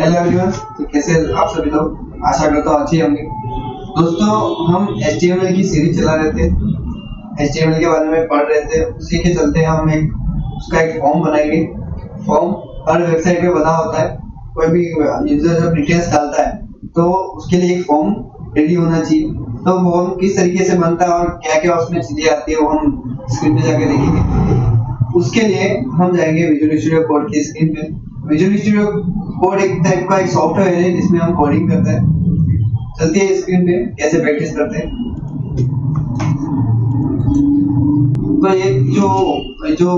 Hello everyone, तो कैसे आप सभी लोग? आशा करता हूँ अच्छे होंगे। दोस्तों, हम HTML की सीरीज चला रहे थे, HTML के बारे में पढ़ रहे थे। उसी के चलते हम उसका एक फॉर्म बनाएंगे। फॉर्म हर वेबसाइट पे बना होता है। कोई भी यूजर जब डिटेल्स डालता है तो उसके लिए एक फॉर्म रेडी होना चाहिए। तो फॉर्म किस तरीके से बनता है और क्या क्या उसमें चीजें आती है वो हम स्क्रीन पे जाके देखेंगे। उसके लिए हम जाएंगे विजुअल स्टूडियो कोड की स्क्रीन पे। विजुअल स्टूडियो कोड एक टाइप का एक सॉफ्टवेयर है जिसमें हम कोडिंग करते हैं। चलते हैं स्क्रीन पे कैसे प्रैक्टिस करते हैं। तो ये जो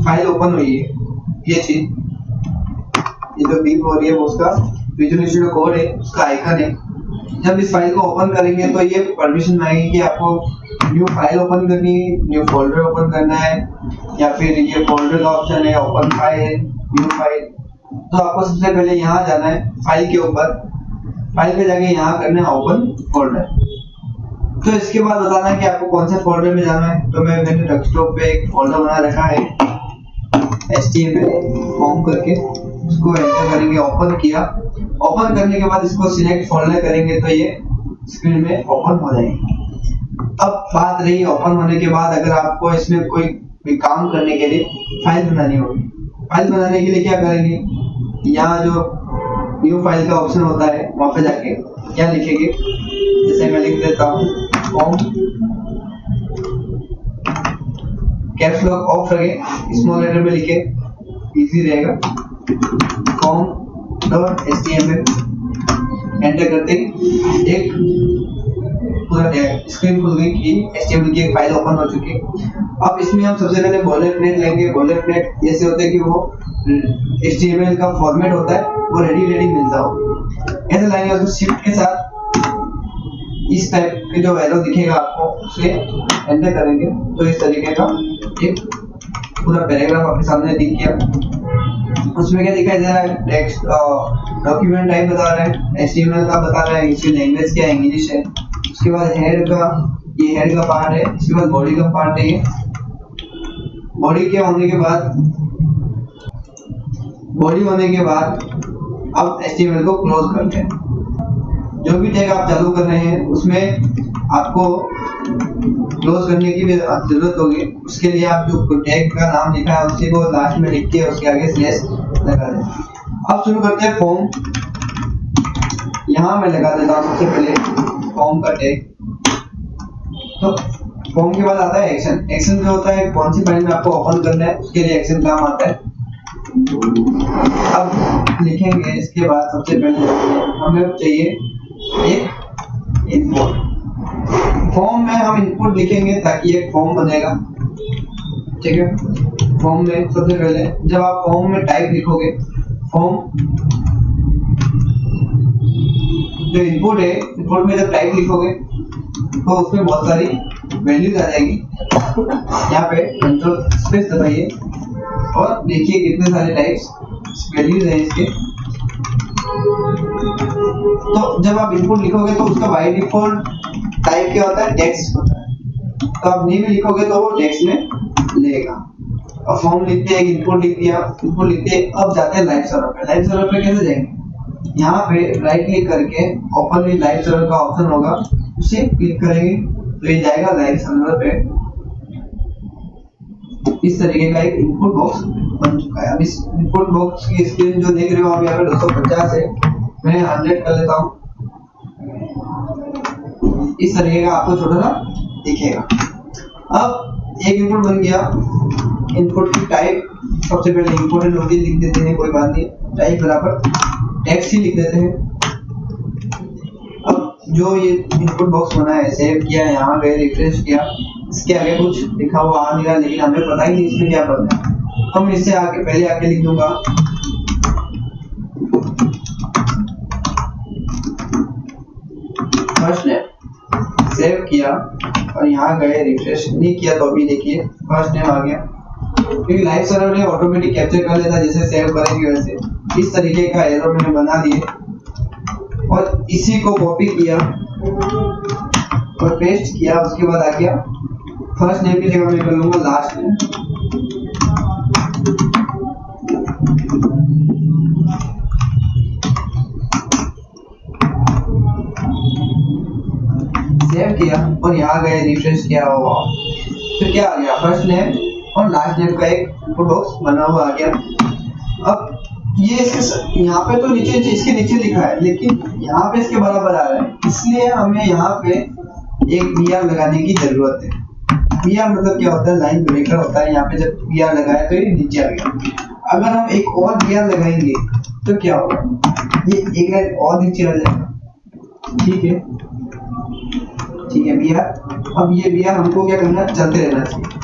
फाइल ओपन हुई है, ये चीज, ये जो बीप हो रही है वो उसका विजुअल स्टूडियो कोड है, उसका आइकन है। जब इस फाइल को ओपन करेंगे तो ये परमिशन मांगेगी कि आपको न्यू फाइल ओपन करनी है, न्यू फोल्डर ओपन करना है, या फिर ये फोल्डर का ऑप्शन है, ओपन फाइल, न्यू फाइल। तो आपको सबसे पहले यहाँ जाना है फाइल के ऊपर, फाइल पे जाके यहाँ करना है ओपन फोल्डर। तो इसके बाद बताना है कि आपको कौन से फोल्डर में जाना है। तो मैंने डेस्कटॉप पे एक फोल्डर बना रखा है HTML फॉर्म करके, उसको एंटर करेंगे, ओपन किया। ओपन करने के बाद इसको सिलेक्ट फोल्डर करेंगे तो ये स्क्रीन में ओपन हो जाएगी। अब बात रही ओपन होने के बाद, अगर आपको इसमें कोई भी काम करने के लिए फाइल बनानी होगी, फाइल बनाने के लिए क्या करेंगे, यहाँ जो न्यू फाइल का ऑप्शन होता है वहां पे जाके क्या लिखेंगे, जैसे मैं लिख देता हूँ फॉर्म, कैप्स लॉक ऑफ रखें, स्मॉल लेटर में लिखे, इजी रहेगा, form.html एंटर करते ही एक पूरा स्क्रीन खुल गई कि HTML की एक फाइल ओपन हो चुकी है। अब इसमें हम सबसे पहले बोलेटनेट लेंगे। बोलेटनेट ऐसे होते हैं कि वो HTML का फॉर्मेट होता है, वो रेडी मिलता हो, ऐसे लाएंगे। उसको शिफ्ट के साथ इस टाइप के जो एरो दिखेगा आपको, उसे एंटर करेंगे तो इस तरीके का एक पूरा पैराग्राफ आपके सामने दिख गया। उसमें क्या दिखाई दे रहा है, टेक्स्ट डॉक्यूमेंट टाइप बता रहा है, HTML का बता रहा है, इसकी लैंग्वेज क्या है, इंग्लिश है। उसके बाद हेड का, ये हेड का पार्ट है। उसके बाद बॉडी का पार्ट है। ये बॉडी के होने के बाद अब HTML को क्लोज करते हैं। जो भी टैग आप चालू कर रहे हैं उसमें आपको क्लोज करने की भी जरूरत होगी। उसके लिए आप जो टैग का नाम लिखा है उसी को लास्ट में लिख के उसके आगे स्लैश लगा दें। अब शुरू करते हैं फॉर्म। यहाँ मैं लगा देता हूँ सबसे पहले फॉर्म का टैग। तो फॉर्म के बाद आता है एक्शन। एक्शन जो होता है कौन सी फाइल में आपको ओपन करना है उसके लिए एक्शन काम आता है। अब लिखेंगे, इसके बाद सबसे पहले हमें चाहिए एक इनपुट। फॉर्म में हम इनपुट लिखेंगे ताकि एक फॉर्म बनेगा, ठीक है। फॉर्म में सबसे पहले जब आप फॉर्म में टाइप लिखोगे, फॉर्म जो इनपुट है, इनपुट में जब टाइप लिखोगे तो उसमें बहुत सारी वैल्यूज आ जाएगी। यहाँ पे कंट्रोल स्पेस दबाइए और देखिए कितने सारे टाइप्स वैल्यूज हैं इसके। तो जब आप इनपुट लिखोगे तो उसका बाय डिफॉल्ट टाइप क्या होता है, टेक्स्ट होता है। तो आप नहीं भी लिखोगे तो वो टेक्स्ट में लेगा। अब फॉर्म लिखते हैं, इनपुट लिख दिया, इनपुट लिखते हैं। अब जाते हैं लाइव सर्वर पे। लाइव सर्वर पे कैसे जाएंगे, यहाँ पे राइट क्लिक करके ओपन विद लाइव सर्वर का ऑप्शन होगा, उसे क्लिक करेंगे तो ये जाएगा लाइव सर्वर पे। इस तरीके का एक इनपुट बॉक्स बन चुका है। अब इस इनपुट बॉक्स की स्क्रीन जो देख रहे हो आप यहाँ पे 250 है, मैं 100 कर लेता हूँ। इस तरीके का आपको छोटा सा दिखेगा। अब एक इनपुट बन गया। इनपुट की टाइप सबसे पहले इंपोर्टेंट होती है, लिख देते हैं, कोई बात नहीं, टाइप बराबर टेक्स्ट ही लिख देते हैं। अब जो ये इनपुट बॉक्स बना है, सेव किया, यहाँ गए, रिफ्रेश किया, इसके आगे कुछ लिखा हुआ आ नहीं रहा, लेकिन हमें पता ही नहीं इसमें क्या करना है। हम इससे आगे पहले आके लिख दूंगा फर्स्ट नेम, सेव किया और यहाँ गए, रिफ्रेश नहीं किया तो अभी देखिए फर्स्ट नेम आ गया, क्योंकि लाइव सर्वर ने ऑटोमेटिक कैप्चर कर लेता जैसे सेव करेंगे वैसे। इस तरीके का एरो मैंने बना दिए और इसी को कॉपी किया और पेस्ट किया। उसके बाद आ गया फर्स्ट नेम की जगह मैं कर लूंगा लास्ट नेम। सेव किया और यहाँ गए रिफ्रेश किया हुआ, फिर क्या आ गया, फर्स्ट नेम और लास्ट नेम का एक इनपुट बॉक्स बना हुआ आ गया। अब ये इसके यहाँ पे तो नीचे इसके नीचे लिखा है, लेकिन यहाँ पे इसके बराबर आ रहा है, इसलिए हमें यहाँ पे एक BR लगाने की जरूरत है। BR मतलब क्या होता है, लाइन ब्रेकर होता है। यहाँ पे जब BR लगाया तो ये नीचे आ गया। अगर हम एक और BR लगाएंगे तो क्या होगा, ये एक लाइन और नीचे आ जाएगा। ठीक है, ठीक है BR। अब ये BR हमको क्या करना है, चलते रहना चाहिए।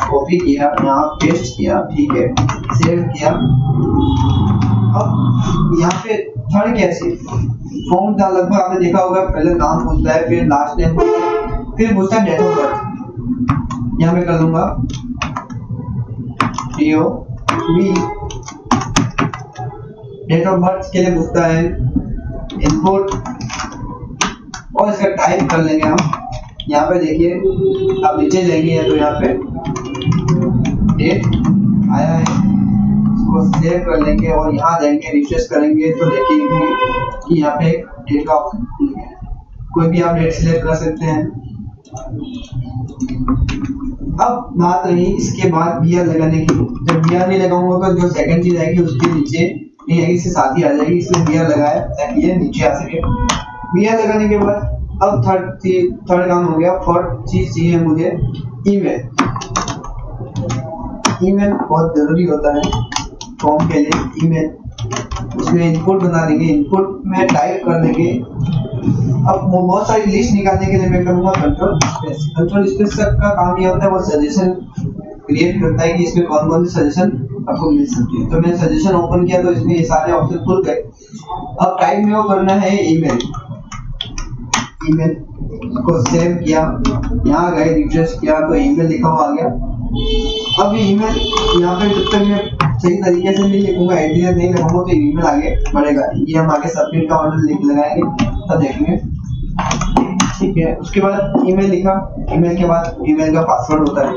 कॉपी किया, यहाँ पेस्ट किया, ठीक है, सेव किया। अब यहाँ पे थर्ड कैसे फॉर्म था, लगभग आपने देखा होगा, पहले नाम पूछता है, फिर लास्ट नेम, फिर पूछता है डेट ऑफ बर्थ। यहाँ पे कर दूंगा DOB, डेट ऑफ बर्थ के लिए पूछता है, इनपुट, और इसका टाइप कर लेंगे हम। यहाँ पे देखिए, आप नीचे जाएंगे तो यहाँ पे डेट आया है, इसको सेव कर लेंगे और यहाँ जाएंगे, रिफ्रेश करेंगे तो देखेंगे कि यहाँ पे डेट का ऑप्शन खुल गया है। कोई भी आप डेट सिलेक्ट कर सकते हैं। अब बात रही इसके बाद BR लगाने की। जब BR नहीं लगाऊंगा तो जो सेकंड चीज आएगी उसके नीचे नहीं आएगी, इसके साथ ही आ जाएगी, इसलिए BR लगाया ताकि ये नीचे आ सके। BR लगाने के बाद अब थर्ड काम हो गया। फोर्थ चीज चाहिए मुझे, ईमेल। ईमेल बहुत जरूरी होता है फॉर्म के लिए। ईमेल, उसमें इनपुट बना देंगे, इनपुट में टाइप कर देंगे। अब वो बहुत सारी लिस्ट निकालने के लिए मैं करूंगा कंट्रोल स्पेस। कंट्रोल स्पेस का काम ये होता है, वो सजेशन क्रिएट करता है कि इसमें कौन कौन से सजेशन आपको मिल सकते हैं। तो मैंने सजेशन ओपन किया तो इसमें ये सारे ऑप्शन खुल गए। अब टाइप में वो करना है ईमेल। ईमेल को सेव किया, यहाँ गए, रिफ्रेश किया तो ईमेल लिखा हुआ आ गया। अब ये ईमेल यहाँ पे जब तक मैं सही तरीके से नहीं लिखूंगा, एड्रेस नहीं लिखूंगा, तो ईमेल आगे बढ़ेगा। ये हम आगे सबमिट का ऑर्डर लिख लगाएंगे तब देखेंगे। ठीक है, उसके बाद ईमेल लिखा। ईमेल के बाद ईमेल का पासवर्ड होता है,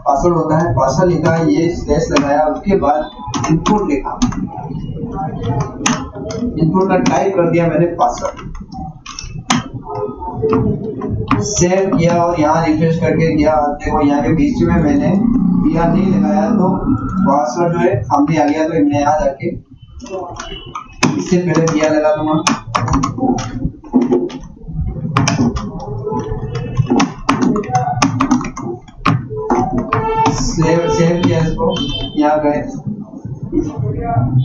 पासवर्ड होता है, पासवर्ड लिखा, ये स्लैश लगाया। उसके बाद इनपुट लिखा, इनपुट का टाइप कर दिया मैंने पासवर्ड, सेव किया और यहाँ रिफ्रेश करके गया। देखो यहाँ के बीच में मैंने BR नहीं लगाया तो पासवर्ड जो है सामने आ गया। तो मैं यहाँ जाके इससे पहले BR लगा दूंगा। सेव किया इसको, यहाँ गए।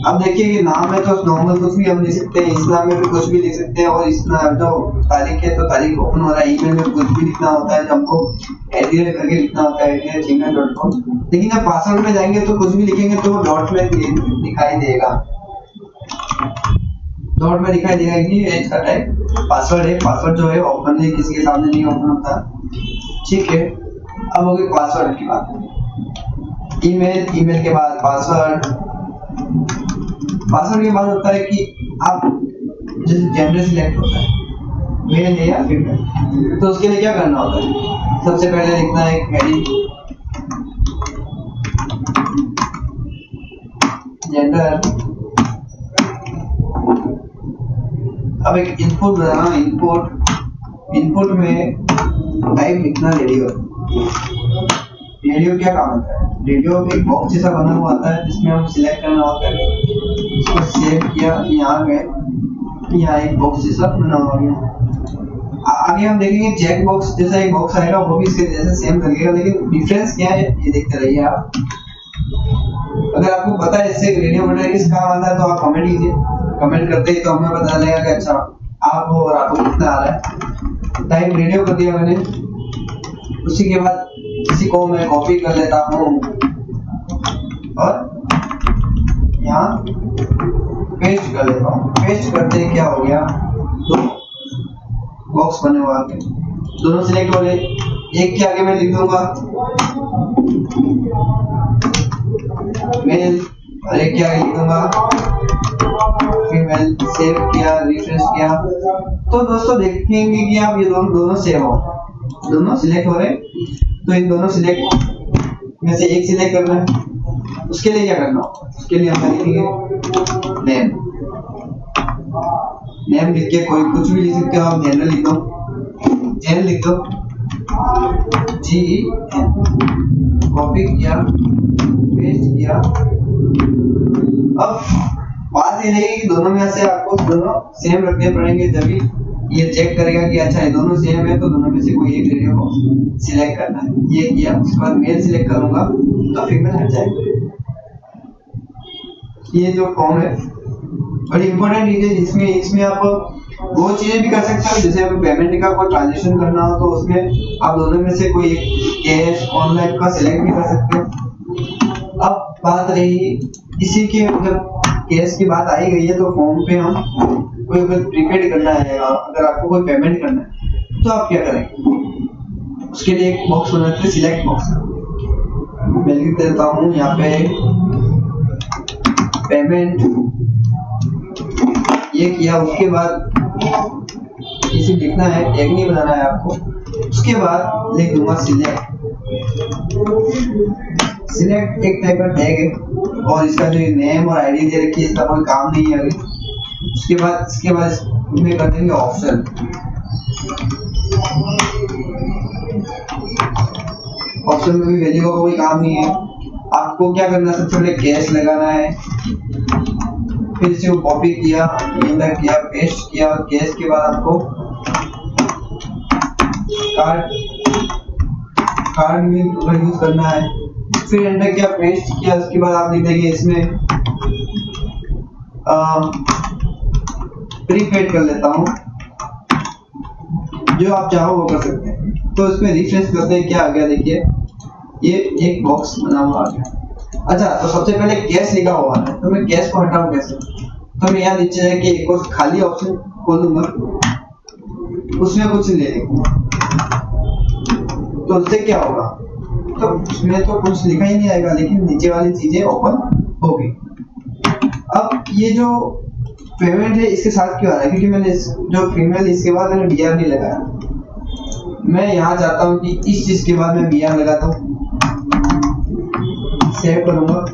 अब देखिए कि नाम है तो नॉर्मल कुछ भी हम लिख सकते हैं, इस्लाम में भी कुछ भी लिख सकते हैं, और इसमें जो तारीख है तो तारीख ओपन हो रहा है। ईमेल में कुछ भी लिखना होता है, हमको एड्रेस करके लिखना होता है, @gmail.com। लेकिन जब पासवर्ड में जाएंगे तो कुछ भी लिखेंगे तो डॉट में दिखाई देगा, डॉट में दिखाई देगा कि एज का टाइप पासवर्ड है। पासवर्ड जो है ओपन है, किसी के सामने नहीं ओपन होता। ठीक है, अब हो गई पासवर्ड की बात। ईमेल, ईमेल के बाद पासवर्ड, पासवर्ड के बाद होता है कि आप जैसे जेंडर सिलेक्ट होता है, मेल है या फीमेल, तो उसके लिए क्या करना होता है, सबसे पहले लिखना है हेडिंग जेंडर। अब एक इनपुट बनाना, इनपुट में टाइप लिखना रेडियो। रेडियो क्या काम होता है, रेडियो एक बॉक्स जैसा बना हुआ आता है जिसमें हम सिलेक्ट करना होता है। इसको सेव किया, यहाँ गए, यहाँ एक बॉक्स जैसा बना हुआ गया। आगे हम देखेंगे चेक बॉक्स जैसा एक बॉक्स आएगा, वो भी इसके जैसे सेम लगेगा, लेकिन डिफरेंस क्या है ये देखते रहिए आप। अगर आपको पता है इससे रेडियो बटन किस काम आता है तो आप कमेंट कीजिए, कमेंट करते ही तो हमें पता लगेगा कि अच्छा आप हो और आपको कितना आ रहा है। टाइप रेडियो कर दिया मैंने। उसी के बाद इसी को मैं कॉपी कर लेता हूँ और यहाँ पेस्ट कर लेता हूँ। पेस्ट करते ही क्या हो गया, दो बॉक्स बने हुए आगे, दोनों सिलेक्ट हो गए। एक के आगे मैं लिख दूंगा मेल और एक के आगे लिख दूंगा फीमेल। सेव किया, रिफ्रेश किया तो दोस्तों देखेंगे कि आप ये दोनों सेव हो, दोनों सिलेक्ट हो रहे। तो इन दोनों सिलेक्ट में से एक सिलेक्ट करना है। उसके लिए क्या करना होगा, उसके लिए हम लिखेंगे नेम। नेम लिख के कोई कुछ भी लिख सकते हो आप, जनरल लिख दो, एन लिख दो, GEN, कॉपी किया, पेस्ट किया। अब बात ये रहेगी कि दोनों में से आपको दोनों सेम रखने पड़ेंगे, जब ये चेक करेगा कि अच्छा ये दोनों सेम है, तो दोनों में से कोई एक रेडियो को सिलेक्ट करना है। ये किया, उसके बाद मेल सिलेक्ट करूंगा तो फीमेल हट जाएगा। ये जो फॉर्म है बड़ी इंपॉर्टेंट चीज है, जिसमें इसमें आप वो चीजें भी कर सकते हो, जैसे अगर पेमेंट का कोई ट्रांजेक्शन करना हो तो उसमें आप दोनों में से कोई कैश ऑनलाइन का सिलेक्ट भी कर सकते हो। अब बात रही इसी के, जब कैश की बात आई गई है तो फॉर्म पे हम कोई अगर प्रीपेड करना है, अगर आपको कोई पेमेंट करना है तो आप क्या करेंगे, उसके लिए एक बॉक्स बनाते हैं, सिलेक्ट बॉक्स। मैं लिख देता हूँ यहाँ पे पेमेंट, ये किया। उसके बाद इसे लिखना है, टैग नहीं बनाना है आपको। उसके बाद लिख दूंगा सिलेक्ट। सिलेक्ट एक टाइप का टैग है और इसका जो नेम और आईडी दे रखी है इसका कोई काम नहीं है अभी। इसके बाद इसमें कर देंगे ऑप्शन। ऑप्शन में भी वैल्यू का कोई काम नहीं है। आपको क्या करना है, सबसे पहले कैश लगाना है, फिर इसे कॉपी किया, एंटर किया, पेस्ट किया। कैश के बाद आपको कार्ड में यूज करना है, फिर एंटर किया, पेस्ट किया। उसके बाद आप लिख देंगे इसमें प्रीपेड कर लेता हूँ, जो आप चाहो वो कर सकते हैं। तो इसमें रिफ्रेश करते हैं, क्या आ गया देखिए, ये एक बॉक्स बना हुआ आ गया। अच्छा, तो सबसे पहले कैश लिखा हुआ है, तो मैं कैश को हटाऊं कैसे? तो मैं यहाँ नीचे जाके एक और खाली ऑप्शन खोलूंगा, उसमें कुछ ले लूंगा, तो उससे क्या होगा, तो उसमें तो कुछ लिखा ही नहीं आएगा, लेकिन नीचे वाली चीजें ओपन होगी। अब ये जो पेमेंट है इसके साथ क्यों आ रहा है, क्योंकि मैंने जो फीमेल इसके बाद मैंने BR नहीं लगाया। मैं यहाँ चाहता हूँ कि इस चीज के बाद मैं BR लगाता हूँ, सेव करूंगा,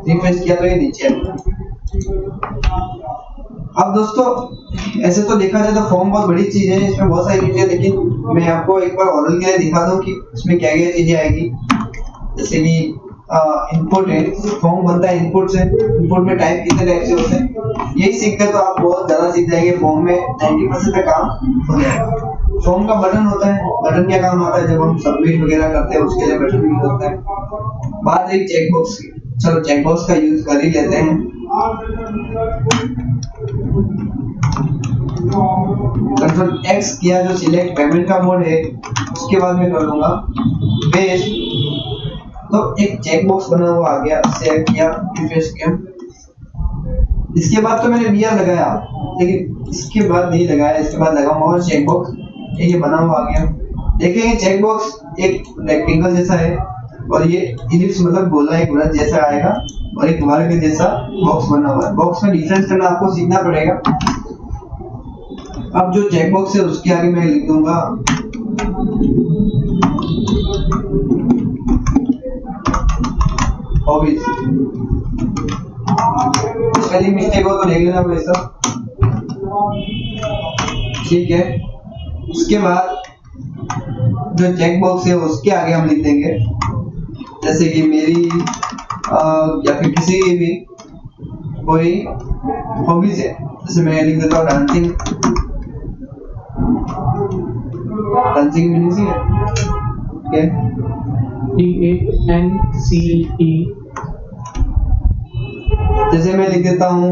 रिफ्रेश किया तो ये नीचे आएगा। अब दोस्तों ऐसे तो देखा जाए तो फॉर्म बहुत बड़ी चीज है, इसमें बहुत सारी चीजें, लेकिन मैं आपको एक बार ओरल के लिए दिखा दूं कि इसमें क्या क्या चीजें आएगी। जैसे कि इनपुट है, फॉर्म बनता है इनपुट से। इनपुट में टाइप कितने टाइप से होते हैं, यही सीखते तो आप बहुत ज्यादा सीख जाएंगे। फॉर्म में 90% का काम हो जाएगा। फॉर्म का बटन होता है, बटन क्या काम आता है, जब हम सबमिट वगैरह करते हैं उसके लिए बटन यूज होता है। बात एक चेकबॉक्स की, चलो चेकबॉक्स का यूज कर ही लेते हैं। कंट्रोल X किया, जो सिलेक्ट पेमेंट का मोड है, उसके बाद मैं कर लूंगा पेस्ट, तो एक चेकबॉक्स बना हुआ आ गया। सेव किया, रिफ्रेश किया। इसके बाद तो मैंने BR लगाया, लेकिन इसके बाद नहीं लगाया, इसके बाद लगाऊंगा और चेकबॉक्स, ये बना हुआ आ गया। देखेंगे चेकबॉक्स एक रेक्टेंगल जैसा है और ये इलिप्स मतलब गोला एक वृत्त जैसा आएगा और एक वर्ग जैसा बॉक्स बना हुआ है। बॉक्स में डिफरेंस करना आपको सीखना पड़ेगा। अब जो चेकबॉक्स है उसके आगे मैं लिख दूंगा हॉबीज। स्पेलिंग मिस्टेक हो तो देख लेना वैसा, ठीक है। उसके बाद जो चेकबॉक्स है उसके आगे हम लिख देंगे जैसे कि मेरी या फिर किसी की भी कोई हॉबीज है। जैसे मैं लिख देता हूँ डांसिंग। डांसिंग मीनिंग है क्या? DANCE। जैसे मैं लिख देता हूँ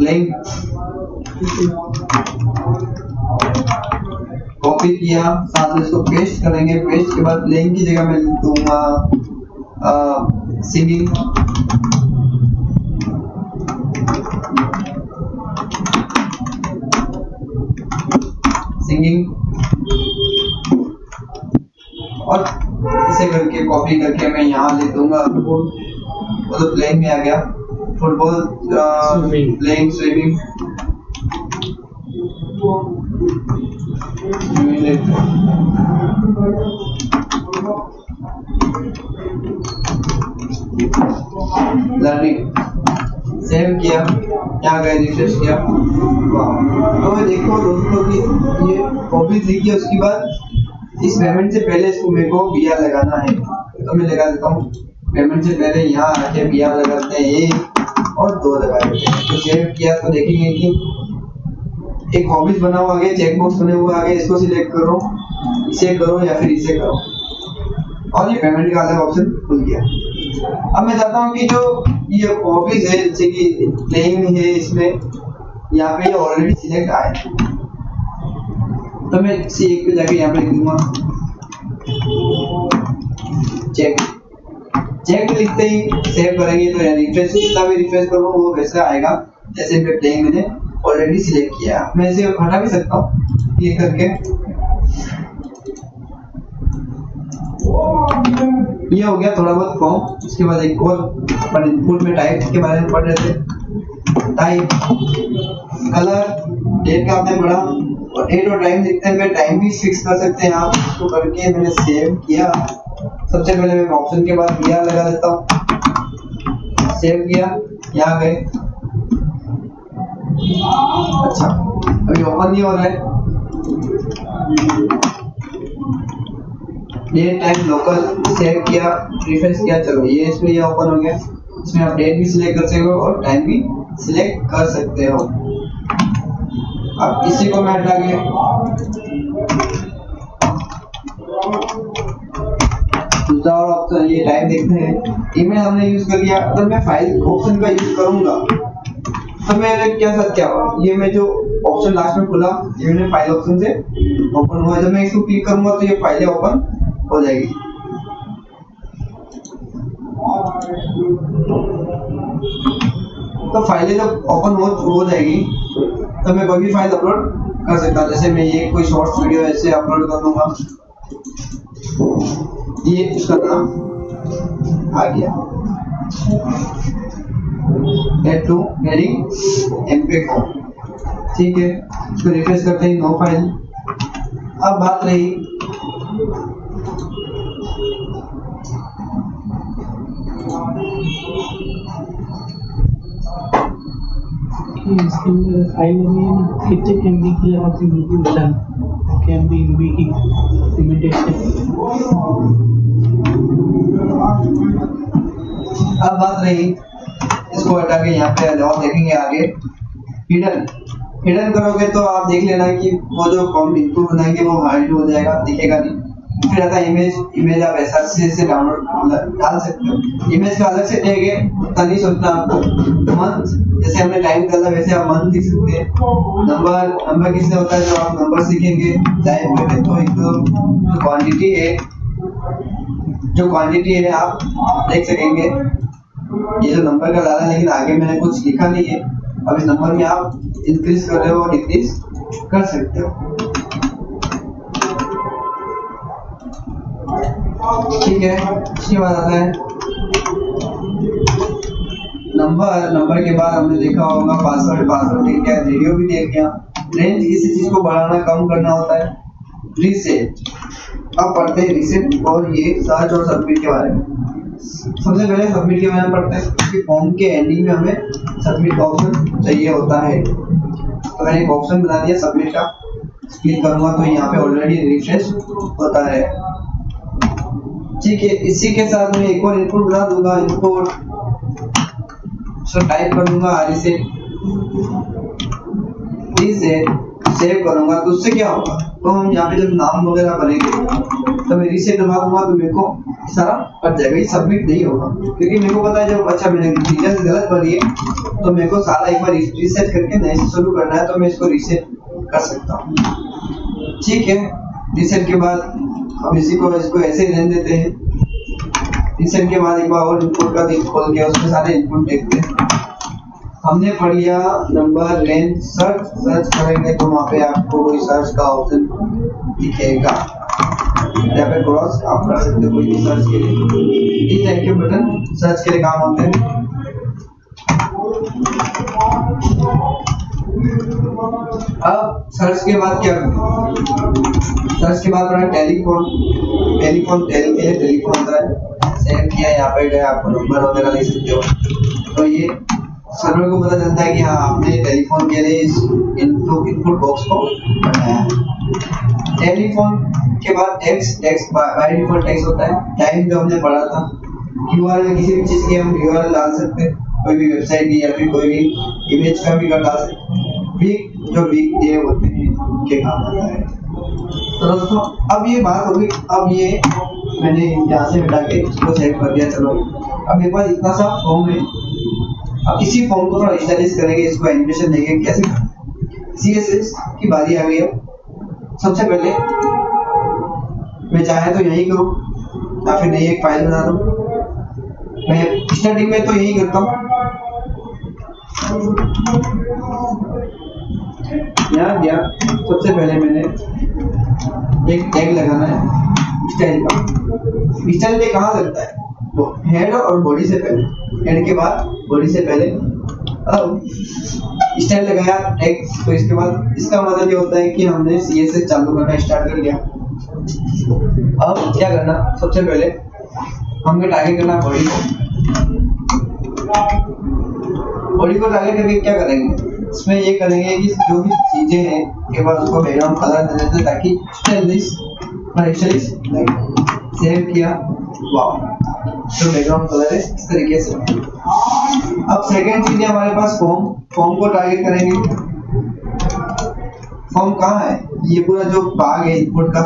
लिंक, कॉपी किया, साथ में इसको पेस्ट करेंगे। पेस्ट के बाद लिंक की जगह मैं लिख दूंगा सिंगिंग। सिंगिंग और इसे करके कॉपी करके मैं यहाँ लिख दूंगा, वो तो प्लेइंग में आ गया। Football, playing, swimming. Learning, save किया, यहाँ गए रिफ्रेश किया। तो देखो दोस्तों कि ये हॉबीज लिखी है, उसके बाद इस पेमेंट से पहले इसको मेरे को BR लगाना है, तो मैं लगा देता हूँ। पेमेंट से पहले यहाँ आके BR लगाते हैं 1 और 2 लगा देते हैं। तो सेव किया तो देखेंगे कि एक हॉबीज बना हुआ आगे, चेक बॉक्स बने हुए आगे, इसको सिलेक्ट करो, इसे करो या फिर इसे करो, और ये पेमेंट का अलग ऑप्शन खुल गया। अब मैं चाहता हूँ कि जो ये हॉबीज है, जैसे कि प्लेइंग है, इसमें यहाँ पे ऑलरेडी सिलेक्ट आए, तो मैं इसी एक पे जाके यहाँ पे लिख दूंगा चेक। चेक लिखते ही सेव करेंगे तो रिफ्रेश, जितना भी रिफ्रेश करूँ वो वैसा आएगा जैसे मैं प्लेइंग मैंने ऑलरेडी सिलेक्ट किया। मैं इसे हटा भी सकता हूँ क्लिक करके। ये हो गया थोड़ा बहुत फॉर्म। इसके बाद एक और अपन इनपुट में टाइप के बारे में पढ़ रहे थे। टाइप, कलर, डेट का आपने पढ़ा, और डेट और टाइम लिखते हैं, टाइम भी फिक्स कर सकते हैं आप। इसको करके मैंने सेव किया। सबसे पहले मैं ऑप्शन के बाद BR लगा देता हूँ, सेव किया, यहाँ गए। अच्छा, अभी ओपन नहीं हो रहा है। डेट टाइम लोकल, सेव किया, रिफ्रेश किया, चलो ये इसमें ये ओपन हो गया। इसमें आप डेट भी सिलेक्ट कर सकते हो और टाइम भी सिलेक्ट कर सकते हो। अब इसी को मैं हटा के दूसरा और ऑप्शन, ये टाइम देखते हैं। ईमेल हमने यूज कर लिया। अगर मैं फाइल ऑप्शन का यूज करूंगा तो मेरे क्या हुआ, ये मैं जो ऑप्शन लास्ट में खुला, ये मैंने फाइल ऑप्शन से ओपन हुआ। जब मैं इसको क्लिक करूंगा तो ये फाइलें ओपन हो जाएगी। तो फाइलें जब ओपन हो जाएगी तो मैं कोई भी फाइल अपलोड कर सकता हूँ। जैसे मैं ये कोई शॉर्ट्स वीडियो ऐसे अपलोड कर दूंगा, ये उसका नाम आ गया, Get to heading MP4। ठीक है, इसको रिफ्रेश करते हैं, नो फाइल। अब बात रही फाइल में कितने MB की लगाते हैं, बता MB की लिमिटेशन। अब बात रही, इसको हटा के यहाँ पे और देखेंगे आगे हिडन करोगे तो आप देख लेना कि वो जो फॉर्म इनपुट बनाएंगे वो हाइड हो जाएगा, दिखेगा नहीं। फिर आता इमेज आप SRC से डाउनलोड डाल सकते हो। इमेज का अलग से टैग है, उतना नहीं सोचना आपको। मंथ, जैसे हमने टाइम डाला वैसे आप मंथ लिख सकते हैं। नंबर किससे होता है, तो आप नंबर सीखेंगे। टाइम में तो एक जो क्वांटिटी है आप देख सकेंगे। ये जो नंबर का डाला, लेकिन आगे मैंने कुछ लिखा नहीं है। अब इस नंबर में आप इंक्रीज कर रहे हो और डिक्रीज कर सकते हो। ठीक है, इसके बाद आता है नंबर के बाद हमने देखा होगा पासवर्ड देख लिया, रेडियो भी देख लिया। रेंज, किसी चीज को बढ़ाना कम करना होता है। रीसेट, अब पढ़ते हैं रीसेट और ये सर्च और सबमिट के बारे में। सबसे पहले सबमिट के बारे में पढ़ते हैं, क्योंकि फॉर्म के एंडिंग में हमें सबमिट का ऑप्शन चाहिए होता है। तो मैंने एक ऑप्शन बना दिया सबमिट का, क्लिक करूंगा तो यहाँ पे ऑलरेडी रिफ्रेश होता है। ठीक है, इसी के साथ मैं एक और इनपुट बना दूंगा, इनपुट टाइप कर दूंगा रीसेट, सेव करूंगा। तो उससे क्या होगा, तो हम यहाँ पे जब नाम वगैरह भरेंगे तो मैं रीसेट दबा दूंगा तो मेरे को सारा कट जाएगा, ये सबमिट नहीं होगा। क्योंकि मेरे को पता है जब अच्छा मैंने डिटेल्स गलत भरी है तो मेरे को सारा एक बार रीसेट करके नए से शुरू करना है, तो मैं इसको रीसेट कर सकता हूँ। ठीक है, रीसेट के बाद हम इसको ऐसे ही रहने देते हैं। रीसेट के बाद एक बार और इनपुट का लिंक खोल के उसमें सारे इनपुट देखते हैं। हमने पढ़ लिया नंबर, रेंज, सर्च करेंगे तो वहाँ पे आपको कोई सर्च का ऑप्शन दिखेगा, यहाँ पे क्रॉस आप कर सकते हो कोई भी सर्च के लिए। इस टाइप के बटन सर्च के लिए काम होते हैं। अब सर्च के बाद क्या करें? सर्च के बाद बना टेलीफोन होता है, सेव किया, यहाँ पे गया, आपको नंबर वगैरह ले सकते हो। तो ये सर्वर को पता चलता है कि हाँ आपने टेलीफोन के लिए इस इनपुट बॉक्स को बनाया है। टेलीफोन के बाद टेक्स्ट बाय डिफॉल्ट टेक्स्ट होता है। टाइम जो हमने पढ़ा था, यूआरएल में किसी भी चीज की हम यूआरएल डाल सकते हैं, कोई भी वेबसाइट की या फिर कोई भी इमेज का भी डाल सकते हैं। वीक डे होते हैं उनके काम आता है। तो दोस्तों अब ये बात होगी, अब ये मैंने यहाँ से हटा के इसको सेव कर दिया। चलो अब मेरे पास इतना सा फॉर्म है। अब इसी फॉर्म को थोड़ा स्टाइलिश करेंगे, इसको एनिमेशन देंगे कैसे। CSS की बारी आ गई है। सबसे पहले मैं चाहे तो यही करूँ या फिर नई एक फाइल बना दूँ। मैं स्टार्टिंग में तो यही करता हूँ, यहाँ गया। सबसे पहले मैंने एक टैग लगाना है स्टाइल का। स्टाइल पे कहाँ लगता है? वो हेड और बॉडी से पहले, हेड के बाद बॉडी से पहले। अब स्टाइल लगाया टैग, तो इसके बाद इसका मतलब ये होता है कि हमने CSS चालू करना स्टार्ट कर लिया। अब क्या करना, सबसे पहले हमने टारगेट करना बॉडी को टारगेट करके क्या करेंगे, इसमें ये करेंगे कि जो भी चीजें हैं के बाद उसको बैकग्राउंड कलर दे देते हैं ताकि स्टाइलिश सेव किया। वाह, जो बैकग्राउंड कलर है इस तरीके से। अब सेकंड चीज है हमारे पास फॉर्म को टारगेट करेंगे। फॉर्म कहाँ है? ये पूरा जो भाग है इनपुट का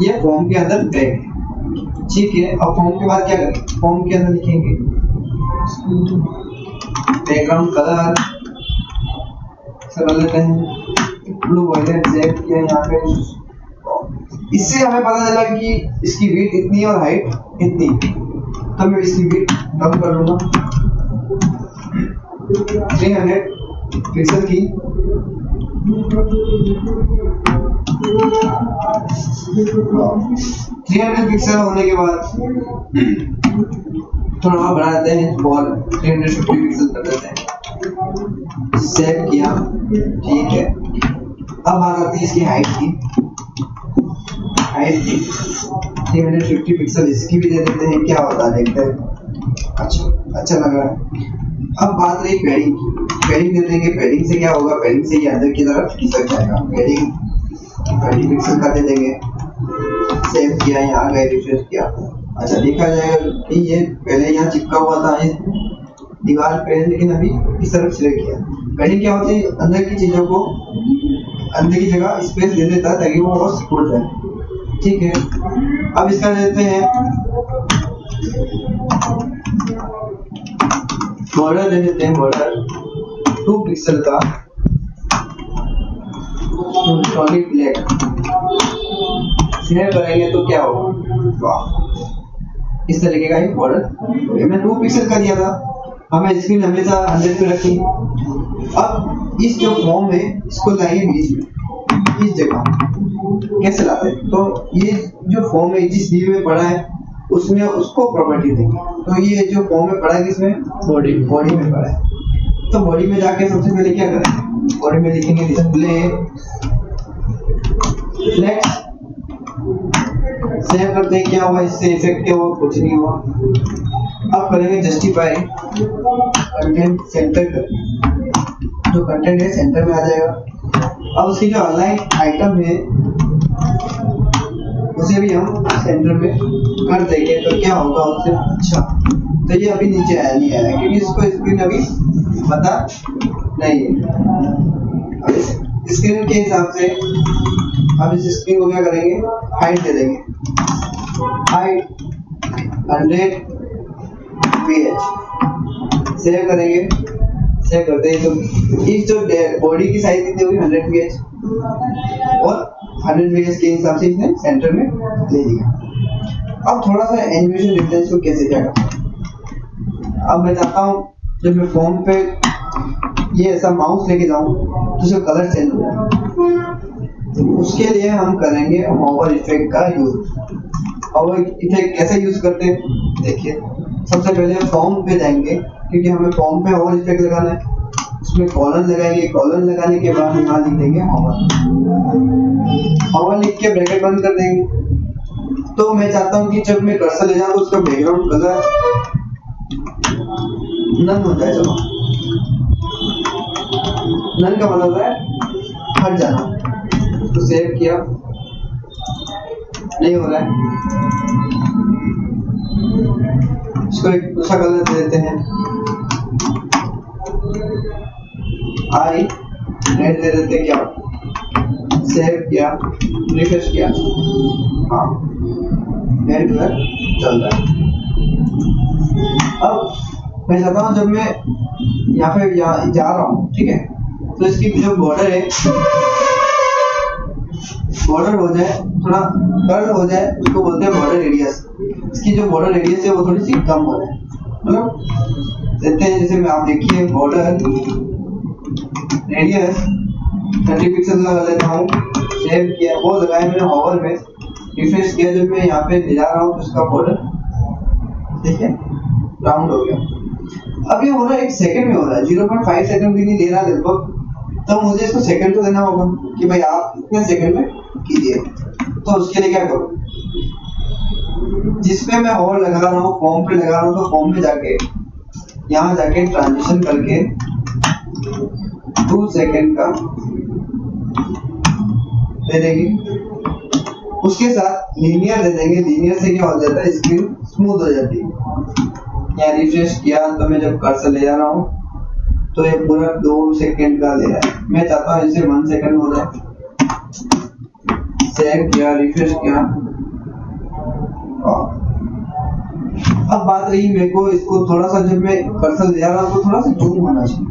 ये फॉर्म के अंदर टैग है, ठीक है। अब फॉर्म के बाद क्या करेंगे, फॉर्म के अंदर लिखेंगे बैकग्राउंड कलर से बदल लेते हैं ब्लू वायलेट सेव किया यहाँ पे। इससे हमें पता चला कि इसकी विड्थ इतनी और हाइट इतनी, तो मैं इसकी विड्थ कम कर लूंगा 300 पिक्सल की। 300 पिक्सल होने के बाद थोड़ा और बढ़ा देते हैं और 350 पिक्सल कर देते हैं। सेव किया, ठीक है। अब बात आती है इसकी हाइट की। 350 पिक्सल इसकी भी दे देते हैं, क्या होता है देखते हैं। अच्छा लग रहा है। अब बात रही पैडिंग की। पैडिंग दे देंगे। पैडिंग से क्या होगा, पैडिंग से ये अंदर की तरफ खिसक जाएगा। पैडिंग 20 पिक्सल का दे देंगे। सेव किया, यहाँ गए, रिफ्रेश किया। अच्छा देखा जाएगा कि ये पहले यहाँ चिपका हुआ था ये दीवार पे, लेकिन अभी इस तरफ सिलेक्ट किया। पैडिंग क्या होती है, अंदर की चीजों को अंदर की जगह स्पेस दे देता है ताकि वो और सिकुड़ जाए, ठीक है। अब इसका देते हैं बॉर्डर, दे देते हैं बॉर्डर 2 पिक्सल का सॉलिड ब्लैक। सेव करेंगे तो क्या होगा, वाह, इस तरीके का एक बॉर्डर। मैं 2 पिक्सल का दिया था, हमें स्क्रीन हमेशा 100 पे रखी। अब इस जो फॉर्म है इसको लाएंगे बीच में, इस जगह कैसे लाते हैं, तो ये जो फॉर्म है जिस डी में पड़ा है उसमें उसको प्रॉपर्टी देंगे। तो ये जो फॉर्म में पड़ा है किसमें, बॉडी में पड़ा है। तो बॉडी में जाके सबसे पहले क्या करेंगे, बॉडी में लिखेंगे डिस्प्ले फ्लेक्स। सेव करते हैं, क्या हुआ इससे, इफेक्ट क्या हुआ, कुछ नहीं हुआ। अब करेंगे जस्टिफाई कंटेंट सेंटर कर, जो कंटेंट है सेंटर में आ जाएगा। अब उसकी जो अलाइन आइटम है उसे भी हम सेंटर में कर देंगे, तो क्या होगा उससे। अच्छा, तो ये अभी नीचे आया नहीं आया क्योंकि इसको स्क्रीन अभी पता नहीं है। अब इस स्क्रीन के हिसाब से अब इस स्क्रीन को क्या करेंगे, हाइट दे देंगे, हाइट 100 ph। सेव करेंगे, सेव करते हैं तो इस जो बॉडी की साइज कितनी होगी 100 ph और 100 ph के हिसाब से इसने सेंटर में ले लिया। अब थोड़ा सा एनिमेशन देखते हैं इसको कैसे क्या करते हैं। अब मैं चाहता हूँ जब मैं फॉर्म पे ये ऐसा माउस लेके जाऊँ तो उसका कलर चेंज हो जाए। उसके लिए हम करेंगे होवर इफेक्ट का यूज। होवर इफेक्ट कैसे यूज करते हैं देखिए। सबसे पहले फॉर्म पे जाएंगे क्योंकि हमें फॉर्म पे होवर इफेक्ट लगाना है। इसमें कॉलन लगाएंगे, कॉलन लगाने के बाद यहाँ लिख देंगे हॉवर। हॉवर लिख के ब्रैकेट बंद कर देंगे। तो मैं चाहता हूँ कि जब मैं कर्सर ले जाऊँ तो उसका बैकग्राउंड कलर नन हो जाए। चलो नन का मतलब है हट जाना। तो सेव किया, नहीं हो रहा है, इसको एक दूसरा कलर दे देते हैं, आई रेड दे देते हैं। क्या सेव किया, रिफ्रेश किया, हाँ रेड कलर चल रहा है। अब मैं चाहता हूँ जब मैं यहाँ पे जा रहा हूँ, ठीक है, तो इसकी जो बॉर्डर है, बॉर्डर हो जाए, थोड़ा कर्व हो जाए, उसको बोलते हैं बॉर्डर रेडियस। इसकी जो बॉर्डर रेडियस है वो थोड़ी सी कम हो जाए, मतलब देते हैं जैसे मैं आप देखिए बॉर्डर रेडियस 30 पिक्सल लगा लेता हूँ। सेव किया, वो लगाया मैंने हॉवर में, रिफ्रेश किया, जब मैं यहाँ पे ले जा रहा हूँ तो उसका बॉर्डर देखिए राउंड हो गया। अब ये हो रहा है 1 सेकंड में हो रहा है, 0.5 सेकंड भी नहीं ले रहा लगभग। तो मुझे इसको सेकंड तो देना होगा कि भाई आप इतने सेकंड में कीजिए। तो उसके लिए क्या करूँ, जिसपे मैं हॉवर लगा रहा हूँ, फॉर्म पे लगा रहा हूँ, तो फॉर्म में जाके यहाँ जाके ट्रांजिशन करके 2 सेकंड का दे देंगे। उसके साथ लीनियर दे देंगे। लीनियर से क्या हो जाता है, स्क्रीन स्मूथ हो जाती है। यहाँ रिफ्रेश किया तो मैं जब कर्सर ले जा रहा हूँ तो ये पूरा 2 सेकंड का ले रहा है। मैं चाहता हूँ इसे 1 सेकंड हो जाए। सेव किया, रिफ्रेश किया। अब बात रही मेरे को इसको थोड़ा सा, जब मैं कर्सर ले जा रहा हूँ तो थोड़ा सा जूम होना चाहिए।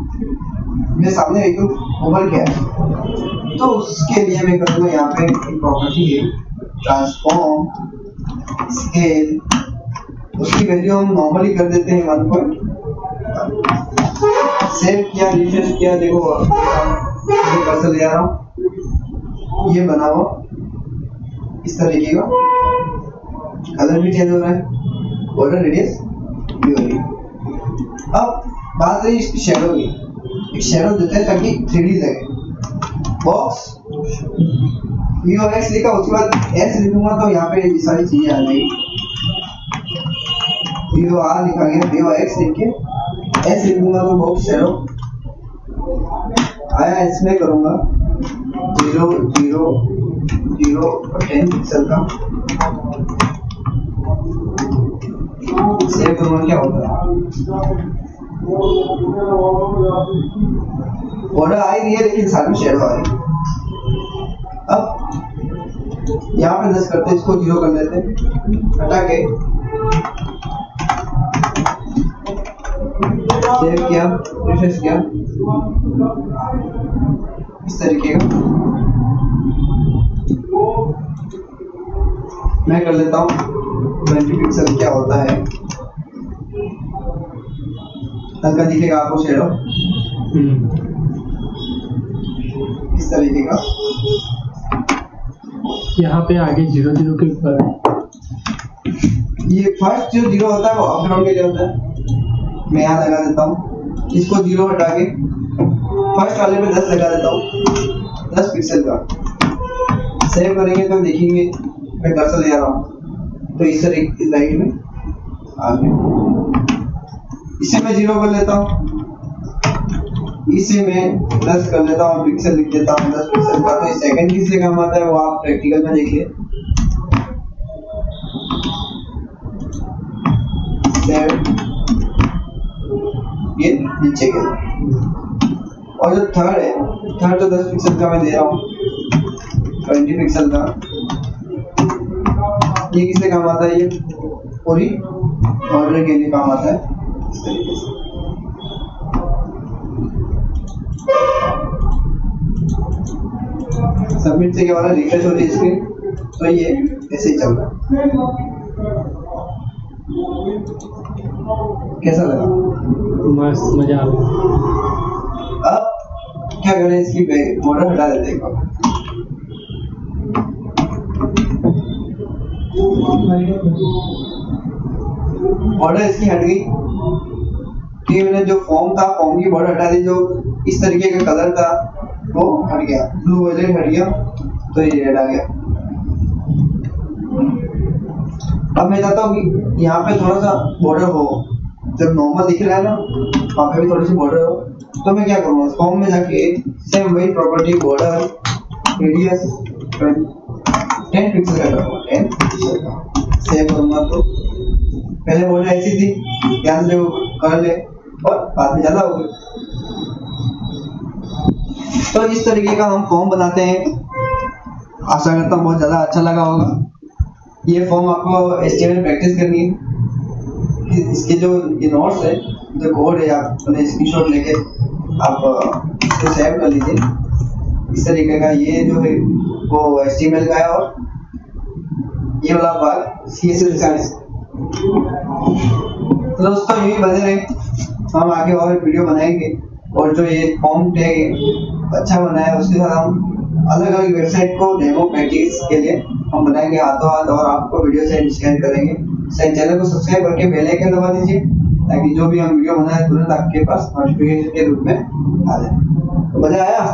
मेरे सामने एकदम ओवर गया है, तो उसके लिए मैं करूँगा यहाँ पे एक प्रॉपर्टी है ट्रांसफॉर्म स्केल। उसकी वैल्यू हम नॉर्मली कर देते हैं 1 सेव किया, रिफ्रेश किया। देखो कर्सर ले जा रहा हूँ, ये बना हुआ इस तरीके का, कलर भी चेंज हो रहा है, बॉर्डर रेडियस भी हो रही है। अब बात रही इसकी शैडो की। एक शैडो देते हैं ताकि 3D लगे। बॉक्स VOX लिखा, उसके बाद S लिखूंगा तो यहाँ पे ये सारी चीजें आ जाएगी। VOR लिखा गया, VOX लिख के S लिखूंगा तो बॉक्स शैडो आया। इसमें करूंगा 0 0 0 और 10 पिक्सल का। सेव करूंगा, क्या होता है, बॉर्डर आ रही है लेकिन साथ में शैडो आ रही है। अब यहाँ पे 10 करते हैं, इसको 0 कर देते हैं, हटा के सेव किया, रिफ्रेश किया, इस तरीके का मैं कर लेता हूँ 20 पिक्सल। क्या होता है, हल्का दिखेगा आपको शैडो इस तरीके का। यहाँ पे आगे 0 0 के ऊपर है। ये फर्स्ट जो 0 होता है वो अप डाउन के लिए होता है। मैं यहाँ लगा देता हूँ, इसको 0 हटा के फर्स्ट वाले पे 10 लगा देता हूँ, 10 पिक्सल का। सेव करेंगे तो देखेंगे मैं कर्सर ले रहा हूँ तो इस तरीके लाइट में आ गया। इसे मैं 0 कर लेता हूँ, इसे मैं 10 कर लेता हूँ, पिक्सल लिख देता हूँ 10 पिक्सल का। तो इस सेकंड किससे काम आता है वो आप प्रैक्टिकल में देखिए। ये नीचे गया। और जो थर्ड है, थर्ड तो 10 पिक्सल का मैं दे रहा हूँ, 20 पिक्सल का। ये किससे काम आता है, ये पूरी ऑर्डर के लिए काम आता है इस तरीके से। सबमिट से क्या हो रहा है, रिफ्रेश हो रही है स्क्रीन, तो ये ऐसे ही चल रहा है। कैसा लगा, मस्त, मजा आ गया। अब क्या करें, इसकी बॉर्डर हटा देते हैं। बॉर्डर इसकी हट गई, कि मैंने जो फॉर्म था, फॉर्म की बॉर्डर हटा दी, जो इस तरीके का कलर था वो हट गया, ब्लू वायलेट हट गया, तो ये रेड आ गया। अब मैं चाहता हूँ कि यहाँ पे थोड़ा सा बॉर्डर हो, जब नॉर्मल दिख रहा है ना वहाँ पे भी थोड़ी सी बॉर्डर हो, तो मैं क्या करूँगा फॉर्म में जाके सेम वही प्रॉपर्टी बॉर्डर रेडियस 10 पिक्सल का करूँगा, 10 पिक्सल का सेव करूँगा। तो पहले बॉर्डर ऐसी थी, ध्यान से वो कर ले और बाद में ज़्यादा हो गई। तो इस तरीके का हम फॉर्म बनाते हैं। आशा करता हूँ बहुत ज़्यादा अच्छा लगा होगा। ये फॉर्म आपको HTML प्रैक्टिस करनी है। इसके जो ये नोट्स है, जो कोड है, आप अपने स्क्रीनशॉट लेके आप इसको सेव कर लीजिए। इस तरीके का ये जो है वो HTML का है और ये वाला भाग CSS का है। तो दोस्तों यही बने रहे, हम आगे और वीडियो बनाएंगे और जो ये फॉर्म टैग अच्छा बना है उसके साथ हम अलग अलग वेबसाइट को डेमो प्रैक्टिस के लिए हम बनाएंगे हाथों हाथ और आपको वीडियो से शेयर करेंगे। चैनल को सब्सक्राइब करके बेल आइकन दबा दीजिए ताकि जो भी हम वीडियो बनाए तुरंत आपके पास नोटिफिकेशन के रूप में आ जाए। तो मजा आया?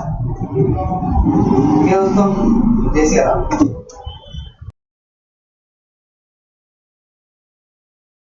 ठीक है दोस्तों, जय श्री राम।